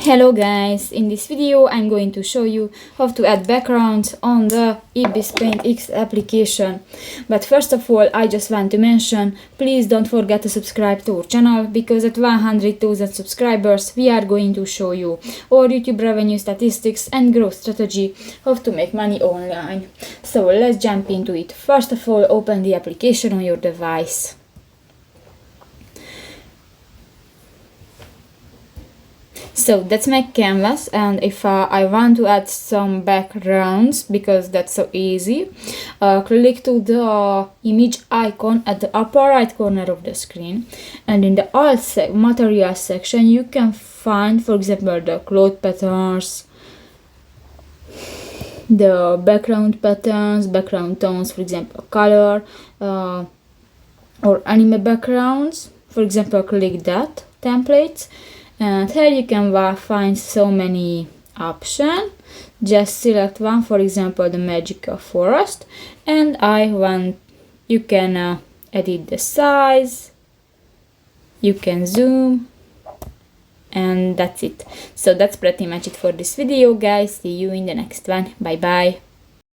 Hello guys, in this video I'm going to show you how to add backgrounds on the Ibis Paint X application. But first of all, I just want to mention, please don't forget to subscribe to our channel, because at 100,000 subscribers we are going to show you our YouTube revenue statistics and growth strategy, how to make money online. So let's jump into it. First of all, open the application on your device. So that's my canvas, and if I want to add some backgrounds, because that's so easy, click to the image icon at the upper right corner of the screen, and in the all materials section you can find, for example, the cloth patterns, the background patterns, background tones, for example color, or anime backgrounds. For example, click that templates. And here you can find so many options. Just select one, for example the magical forest, and you can edit the size, you can zoom, and that's it. So that's pretty much it for this video guys. See you in the next one. Bye bye.